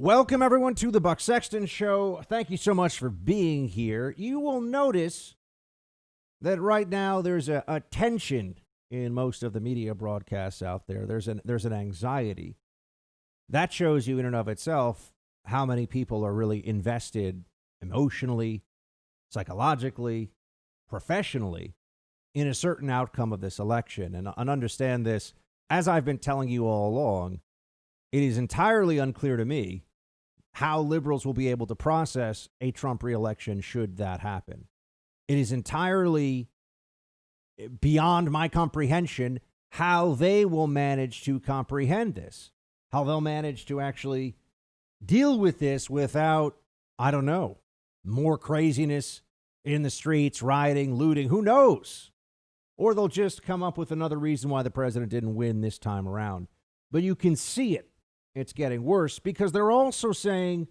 Welcome, everyone, to the Buck Sexton Show. Thank you so much for being here. You will notice that right now there's a tension in most of the media broadcasts out there. There's an anxiety. That shows you in and of itself how many people are really invested emotionally, psychologically, professionally in a certain outcome of this election. And understand this, as I've been telling you all along, it is entirely unclear to me how liberals will be able to process a Trump reelection should that happen. It is entirely beyond my comprehension how they will manage to comprehend this, how they'll manage to actually deal with this without, I don't know, more craziness in the streets, rioting, looting, who knows? Or they'll just come up with another reason why the president didn't win this time around. But you can see it. It's getting worse because they're also saying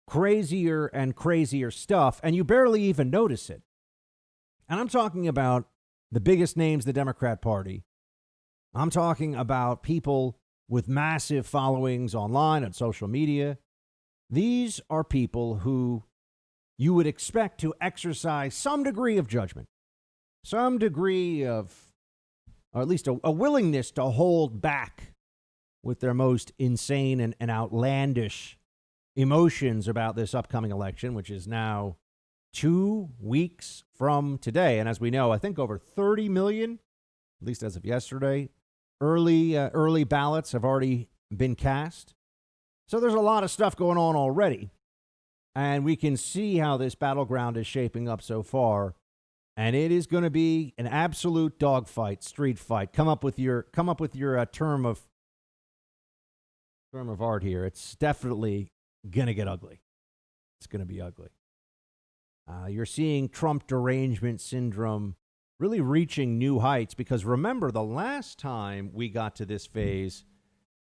crazier and crazier stuff, and you barely even notice it. And I'm talking about the biggest names in the Democrat Party. I'm talking about people with massive followings online and social media. These are people who you would expect to exercise some degree of judgment, some degree of, or at least a willingness to hold back with their most insane and outlandish emotions about this upcoming election, which is now 2 weeks from today. And as we know, I think over 30 million, at least as of yesterday, early ballots have already been cast. So there's a lot of stuff going on already. And we can see how this battleground is shaping up so far. And it is going to be an absolute dogfight, street fight. Come up with your term of art here. It's definitely going to get ugly. It's going to be ugly. You're seeing Trump derangement syndrome really reaching new heights because remember, the last time we got to this phase,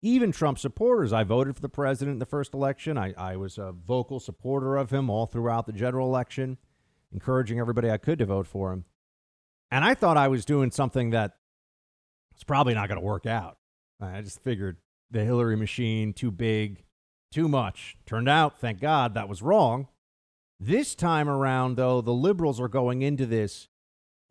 even Trump supporters, I voted for the president in the first election. I was a vocal supporter of him all throughout the general election, encouraging everybody I could to vote for him. And I thought I was doing something that was probably not going to work out. I just figured the Hillary machine, too big, too much. Turned out, thank God, that was wrong. This time around, though, the liberals are going into this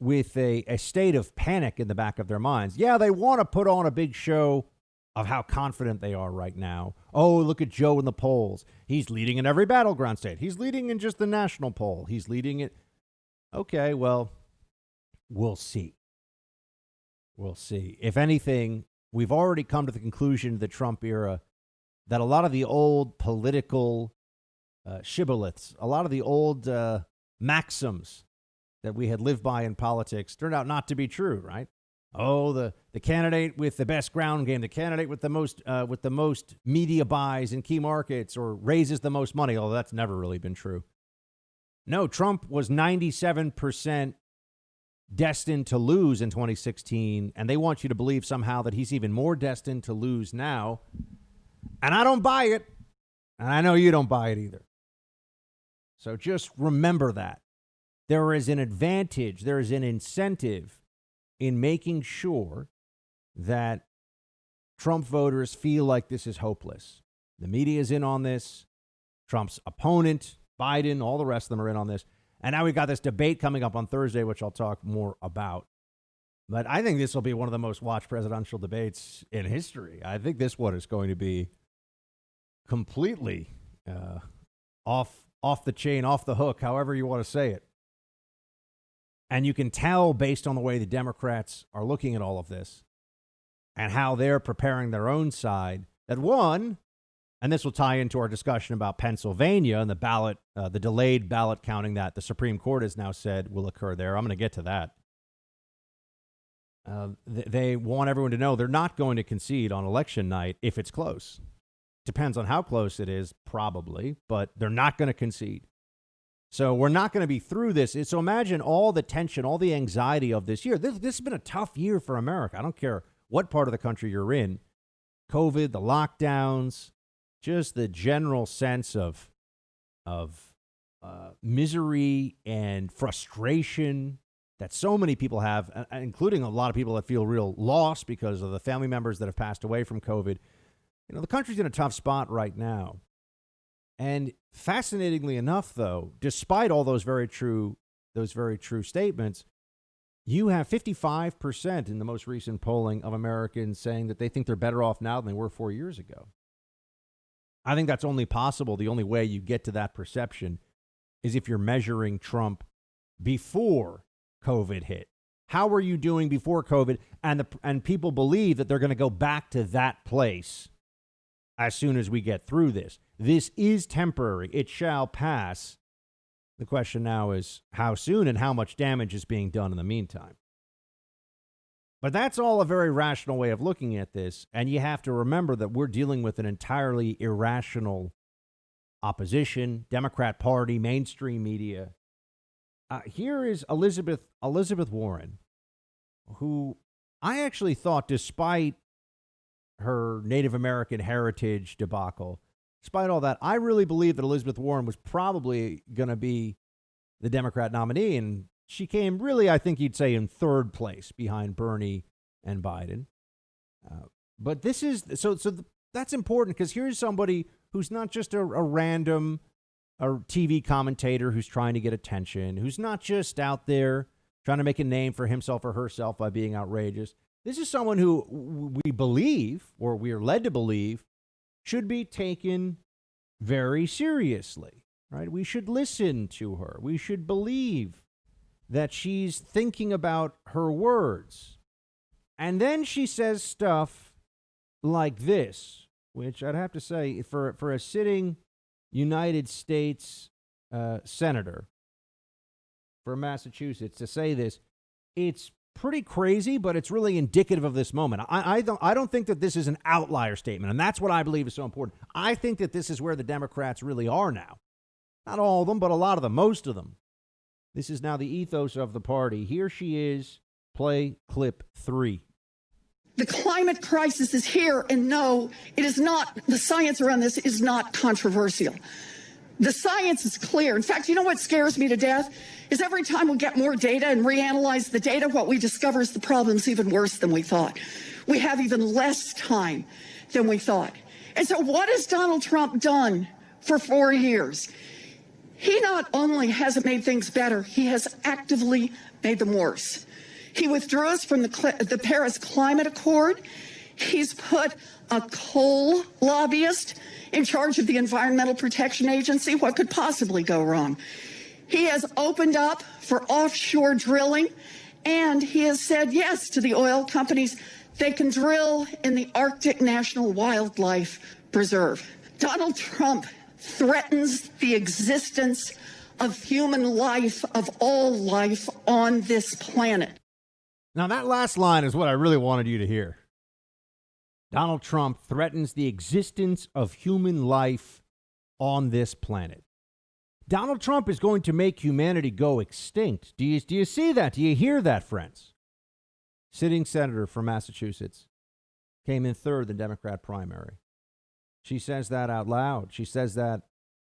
with a state of panic in the back of their minds. Yeah, they want to put on a big show of how confident they are right now. Oh, look at Joe in the polls. He's leading in every battleground state. He's leading in just the national poll. He's leading it. Okay, well, we'll see. We'll see. If anything, we've already come to the conclusion of the Trump era that a lot of the old political shibboleths, a lot of the old maxims that we had lived by in politics turned out not to be true, right? Oh, the candidate with the best ground game, the candidate with the most media buys in key markets or raises the most money, although that's never really been true. No, Trump was 97% destined to lose in 2016, and they want you to believe somehow that he's even more destined to lose now. And I don't buy it, and I know you don't buy it either. So just remember that. There is an advantage, there is an incentive in making sure that Trump voters feel like this is hopeless. The media is in on this. Trump's opponent, Biden, all the rest of them are in on this. And now we've got this debate coming up on Thursday, which I'll talk more about. But I think this will be one of the most watched presidential debates in history. I think this one is going to be completely off the chain, off the hook, however you want to say it. And you can tell based on the way the Democrats are looking at all of this and how they're preparing their own side that one, and this will tie into our discussion about Pennsylvania and the ballot, the delayed ballot counting that the Supreme Court has now said will occur there. I'm going to get to that. They want everyone to know they're not going to concede on election night if it's close. Depends on how close it is, probably, but they're not going to concede. So we're not going to be through this. So imagine all the tension, all the anxiety of this year. This has been a tough year for America. I don't care what part of the country you're in. COVID, the lockdowns, just the general sense of misery and frustration that so many people have, including a lot of people that feel real loss because of the family members that have passed away from COVID. You know, the country's in a tough spot right now. And fascinatingly enough, though, despite all those very true statements, you have 55% in the most recent polling of Americans saying that they think they're better off now than they were 4 years ago. I think that's only possible. The only way you get to that perception is if you're measuring Trump before COVID hit. How were you doing before COVID? And people believe that they're going to go back to that place as soon as we get through this. This is temporary. It shall pass. The question now is how soon and how much damage is being done in the meantime. But that's all a very rational way of looking at this. And you have to remember that we're dealing with an entirely irrational opposition, Democrat Party, mainstream media. Here is Elizabeth Warren, who I actually thought, despite her Native American heritage debacle, despite all that, I really believe that Elizabeth Warren was probably going to be the Democrat nominee. And she came really, I think you'd say, in third place behind Bernie and Biden. But this is that's important, because here's somebody who's not just a random TV commentator who's trying to get attention, who's not just out there trying to make a name for himself or herself by being outrageous. This is someone who we believe, or we are led to believe, should be taken very seriously, right? We should listen to her. We should believe that she's thinking about her words. And then she says stuff like this, which I'd have to say, for a sitting United States senator for Massachusetts to say this, it's pretty crazy, but it's really indicative of this moment. I don't think that this is an outlier statement, and that's what I believe is so important. I think that this is where the Democrats really are now. Not all of them, but a lot of them, most of them. This is now the ethos of the party. Here she is. Play clip 3. The climate crisis is here, and no, it is not. The science around this is not controversial. The science is clear. In fact, you know what scares me to death? Is every time we get more data and reanalyze the data, what we discover is the problem's even worse than we thought. We have even less time than we thought. And so what has Donald Trump done for 4 years? He not only hasn't made things better, he has actively made them worse. He withdrew us from the Paris Climate Accord. He's put a coal lobbyist in charge of the Environmental Protection Agency. What could possibly go wrong? He has opened up for offshore drilling, and he has said yes to the oil companies. They can drill in the Arctic National Wildlife Preserve. Donald Trump threatens the existence of human life, of all life on this planet. Now, that last line is what I really wanted you to hear. Donald Trump threatens the existence of human life on this planet. Donald Trump is going to make humanity go extinct. Do you see that? Do you hear that, friends? Sitting senator from Massachusetts came in third in the Democrat primary. She says that out loud. She says that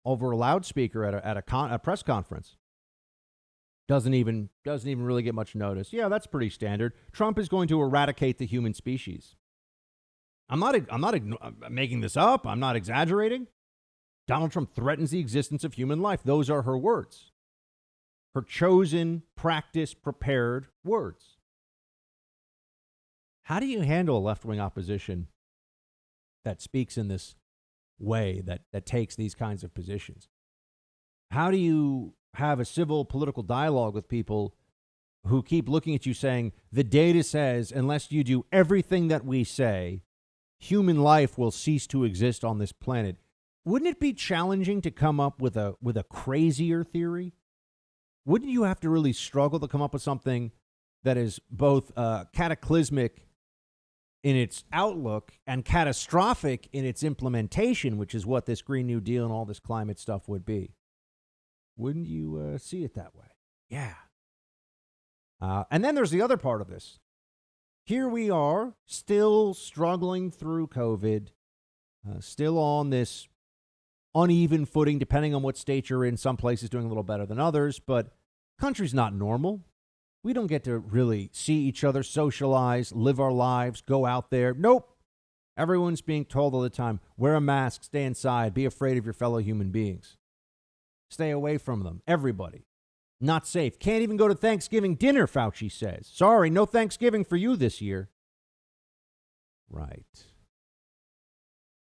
over a loudspeaker at a press conference. Doesn't even really get much notice. Yeah, that's pretty standard. Trump is going to eradicate the human species. I'm not making this up. I'm not exaggerating. Donald Trump threatens the existence of human life. Those are her words. Her chosen, practiced, prepared words. How do you handle a left-wing opposition that speaks in this way, that takes these kinds of positions? How do you have a civil political dialogue with people who keep looking at you saying, the data says, unless you do everything that we say, human life will cease to exist on this planet? Wouldn't it be challenging to come up with a crazier theory? Wouldn't you have to really struggle to come up with something that is both cataclysmic in its outlook and catastrophic in its implementation, which is what this Green New Deal and all this climate stuff would be? Wouldn't you see it that way? Yeah. And then there's the other part of this. Here we are, still struggling through COVID, still on this uneven footing, depending on what state you're in. Some places doing a little better than others, but country's not normal. We don't get to really see each other, socialize, live our lives, go out there. Nope. Everyone's being told all the time, wear a mask, stay inside, be afraid of your fellow human beings. Stay away from them. Everybody. Not safe. Can't even go to Thanksgiving dinner, Fauci says. Sorry, no Thanksgiving for you this year. Right.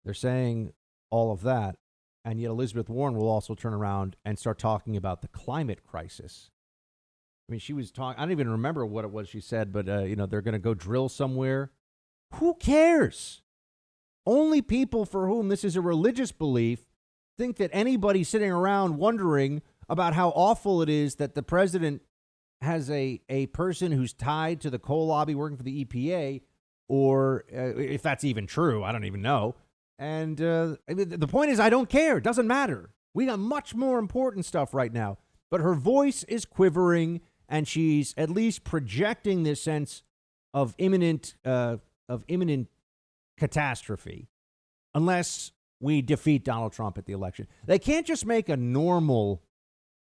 They're saying all of that, and yet Elizabeth Warren will also turn around and start talking about the climate crisis. I mean, she was talking, I don't even remember what it was she said, but, they're going to go drill somewhere. Who cares? Only people for whom this is a religious belief think that anybody sitting around wondering about how awful it is that the president has a person who's tied to the coal lobby working for the EPA, or if that's even true, I don't even know. And the point is, I don't care. It doesn't matter. We got much more important stuff right now. But her voice is quivering, and she's at least projecting this sense of imminent catastrophe unless we defeat Donald Trump at the election. They can't just make a normal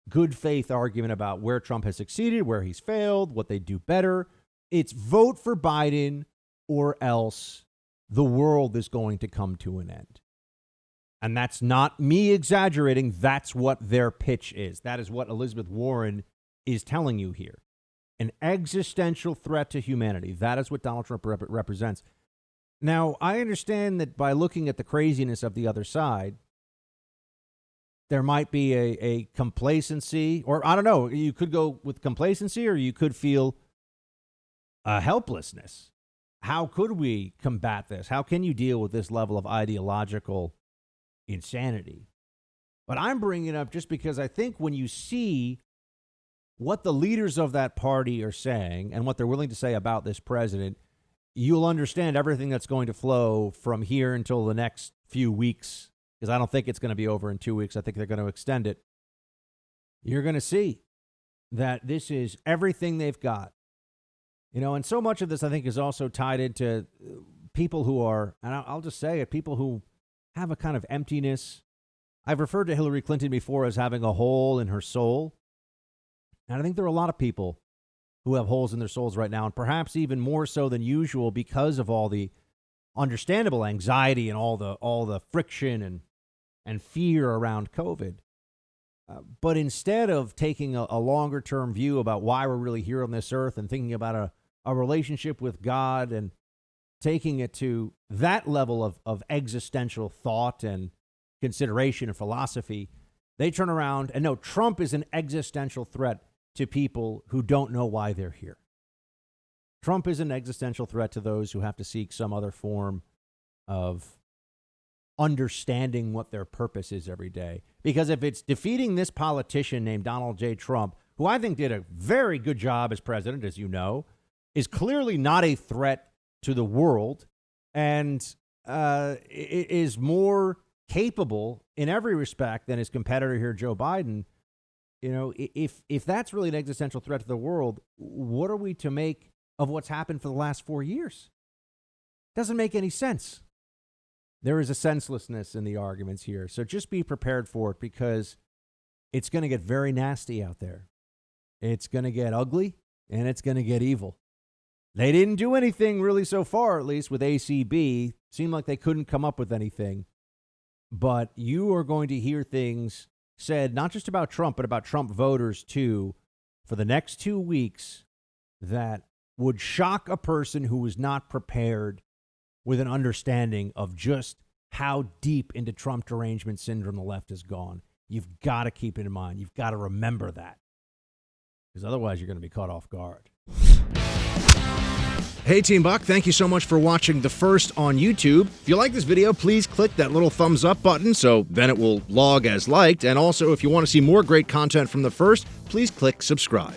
good faith argument about where Trump has succeeded, where he's failed, what they do better. It's vote for Biden or else the world is going to come to an end. And that's not me exaggerating. That's what their pitch is. That is what Elizabeth Warren is telling you here. An existential threat to humanity. That is what Donald Trump represents. Now, I understand that by looking at the craziness of the other side, there might be a complacency, or I don't know, you could go with complacency, or you could feel a helplessness. How could we combat this? How can you deal with this level of ideological insanity? But I'm bringing it up just because I think when you see what the leaders of that party are saying and what they're willing to say about this president, you'll understand everything that's going to flow from here until the next few weeks, because I don't think it's going to be over in 2 weeks. I think they're going to extend it. You're going to see that this is everything they've got. And so much of this, I think, is also tied into people who are, and I'll just say it, people who have a kind of emptiness. I've referred to Hillary Clinton before as having a hole in her soul. And I think there are a lot of people who have holes in their souls right now, and perhaps even more so than usual because of all the understandable anxiety and all the friction and fear around COVID. But instead of taking a longer term view about why we're really here on this earth and thinking about a relationship with God and taking it to that level of existential thought and consideration and philosophy, they turn around and no, Trump is an existential threat to people who don't know why they're here. Trump is an existential threat to those who have to seek some other form of understanding what their purpose is every day. Because if it's defeating this politician named Donald J. Trump, who I think did a very good job as president, as you know, is clearly not a threat to the world and is more capable in every respect than his competitor here, Joe Biden. If that's really an existential threat to the world, what are we to make of what's happened for the last 4 years? Doesn't make any sense. There is a senselessness in the arguments here. So just be prepared for it, because it's going to get very nasty out there. It's going to get ugly, and it's going to get evil. They didn't do anything really so far, at least with ACB. Seemed like they couldn't come up with anything. But you are going to hear things said, not just about Trump, but about Trump voters too, for the next 2 weeks that would shock a person who was not prepared with an understanding of just how deep into Trump derangement syndrome the left has gone. You've got to keep it in mind. You've got to remember that, because otherwise you're going to be caught off guard. Hey, Team Buck, thank you so much for watching The First on YouTube. If you like this video, please click that little thumbs up button so then it will log as liked. And also, if you want to see more great content from The First, please click subscribe.